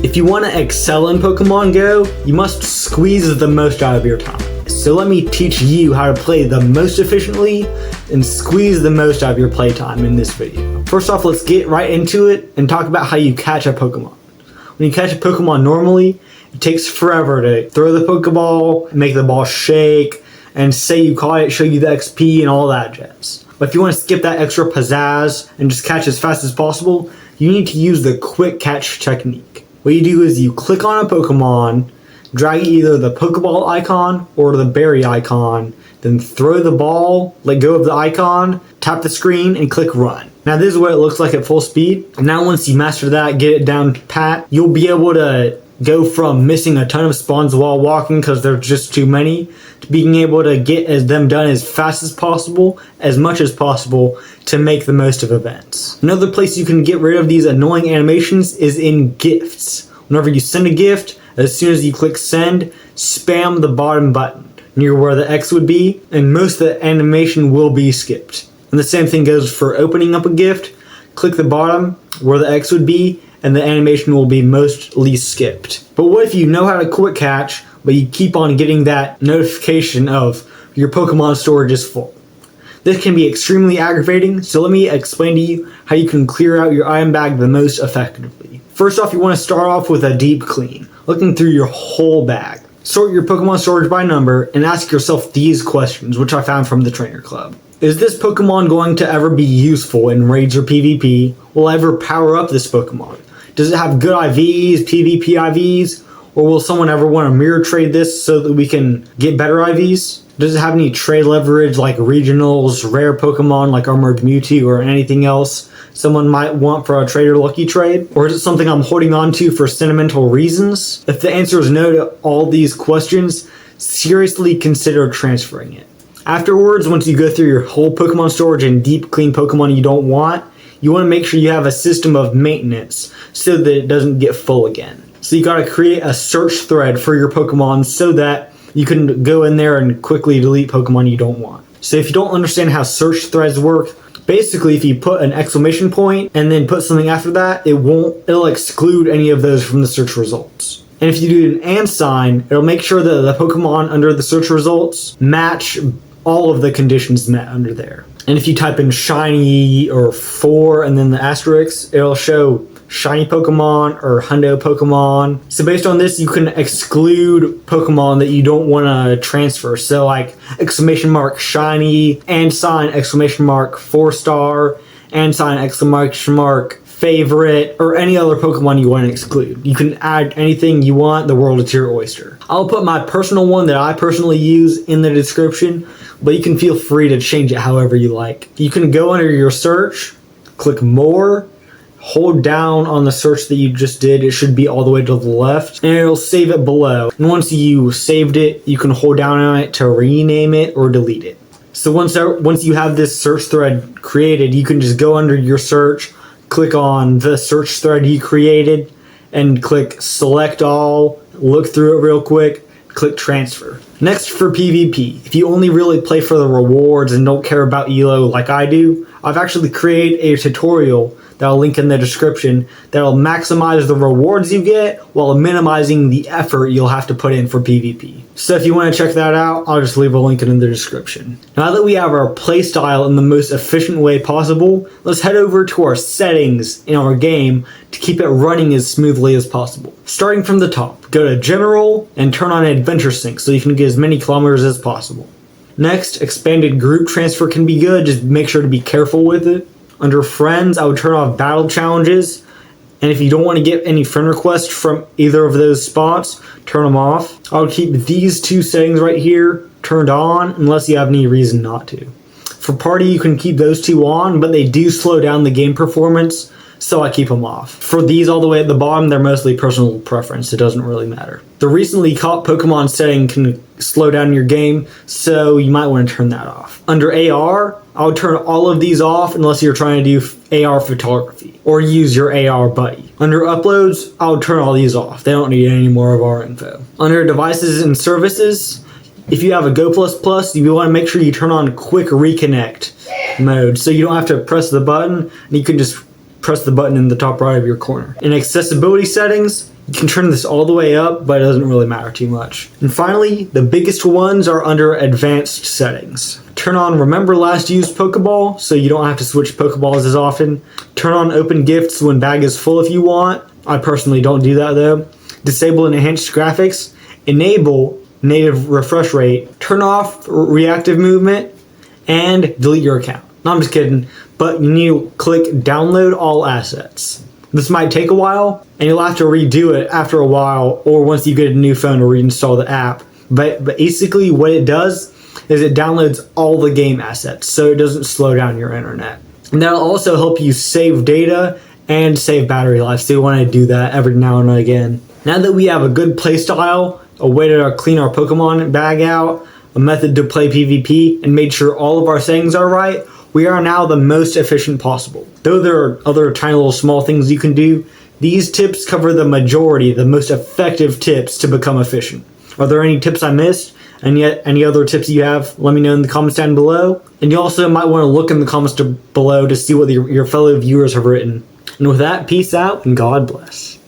If you want to excel in Pokemon Go, you must squeeze the most out of your time. So let me teach you how to play the most efficiently and squeeze the most out of your playtime in this video. First off, let's get right into it and talk about how you catch a Pokemon. When you catch a Pokemon normally, it takes forever to throw the Pokeball, make the ball shake, and say you caught it, show you the XP and all that jazz. But if you want to skip that extra pizzazz and just catch as fast as possible, you need to use the quick catch technique. What you do is you click on a Pokemon, drag either the Pokeball icon or the berry icon, then throw the ball, let go of the icon, tap the screen, and click run. Now this is what it looks like at full speed. And now once you master that, get it down pat, you'll be able to go from missing a ton of spawns while walking because there's just too many, to being able to get them done as fast as possible, as much as possible, to make the most of events. Another place you can get rid of these annoying animations is in gifts. Whenever you send a gift, as soon as you click send, spam the bottom button near where the X would be, and most of the animation will be skipped. And the same thing goes for opening up a gift. Click the bottom where the X would be, and the animation will be mostly skipped. But what if you know how to quick catch, but you keep on getting that notification of your Pokemon storage is full? This can be extremely aggravating, so let me explain to you how you can clear out your item bag the most effectively. First off, you want to start off with a deep clean, looking through your whole bag. Sort your Pokemon storage by number and ask yourself these questions, which I found from the Trainer Club. Is this Pokemon going to ever be useful in raids or PvP? Will I ever power up this Pokemon? Does it have good IVs, PvP IVs? Or will someone ever want to mirror trade this so that we can get better IVs? Does it have any trade leverage like regionals, rare Pokemon like Armored Mewtwo, or anything else someone might want for a Trader Lucky trade? Or is it something I'm holding on to for sentimental reasons? If the answer is no to all these questions, seriously consider transferring it. Afterwards, once you go through your whole Pokemon storage and deep clean Pokemon you don't want, you want to make sure you have a system of maintenance so that it doesn't get full again. So you gotta create a search thread for your Pokemon so that you can go in there and quickly delete Pokemon you don't want. So if you don't understand how search threads work, basically if you put an exclamation point and then put something after that, it'll exclude any of those from the search results. And if you do an and sign, it'll make sure that the Pokemon under the search results match all of the conditions met under there. And if you type in shiny or 4 and then the asterisk, it'll show shiny Pokemon or hundo Pokemon. So based on this, you can exclude Pokemon that you don't want to transfer. So like exclamation mark shiny, and sign exclamation mark 4-star, and sign exclamation mark favorite, or any other Pokemon you want to exclude. You can add anything you want. The world is your oyster. I'll put my personal one that I personally use in the description, but you can feel free to change it however you like. You can go under your search, click more, hold down on the search that you just did. It should be all the way to the left, and it'll save it below. And once you saved it, you can hold down on it to rename it or delete it. So once you have this search thread created, you can just go under your search, click on the search thread you created, and click select all, look through it real quick, click transfer. Next, for PvP, if you only really play for the rewards and don't care about ELO like I do, I've actually created a tutorial that I'll link in the description that'll maximize the rewards you get while minimizing the effort you'll have to put in for PvP. So if you want to check that out, I'll just leave a link in the description. Now that we have our playstyle in the most efficient way possible, let's head over to our settings in our game to keep it running as smoothly as possible. Starting from the top, go to General and turn on Adventure Sync so you can get as many kilometers as possible. Next, expanded group transfer can be good, just make sure to be careful with it. Under friends, I would turn off battle challenges, and if you don't want to get any friend requests from either of those spots, turn them off. I would keep these two settings right here turned on unless you have any reason not to. For party, you can keep those two on, but they do slow down the game performance, so I keep them off. For these all the way at the bottom, they're mostly personal preference. It doesn't really matter. The recently caught Pokemon setting can slow down your game, so you might want to turn that off. Under AR, I would turn all of these off unless you're trying to do AR photography or use your AR buddy. Under uploads, I would turn all these off. They don't need any more of our info. Under devices and services, if you have a Go++, you want to make sure you turn on quick reconnect mode so you don't have to press the button, and you can just press the button in the top right of your corner. In accessibility settings, You can turn this all the way up, but it doesn't really matter too much. And finally, the biggest ones are under advanced settings. Turn on remember last used Pokeball, so you don't have to switch Pokeballs as often. Turn on open gifts when bag is full if you want. I personally don't do that though. Disable enhanced graphics. Enable native refresh rate. Turn off reactive movement. And delete your account. No, I'm just kidding. But you need to click download all assets. This might take a while, and you'll have to redo it after a while, or once you get a new phone or reinstall the app. But basically what it does is it downloads all the game assets, so it doesn't slow down your internet. And that'll also help you save data and save battery life, so you want to do that every now and again. Now that we have a good playstyle, a way to clean our Pokemon bag out, a method to play PvP, and made sure all of our settings are right, we are now the most efficient possible. Though there are other tiny little small things you can do, these tips cover the majority, the most effective tips to become efficient. Are there any tips I missed? And yet, any other tips you have, let me know in the comments down below. And you also might want to look in the comments below to see what your fellow viewers have written. And with that, peace out and God bless.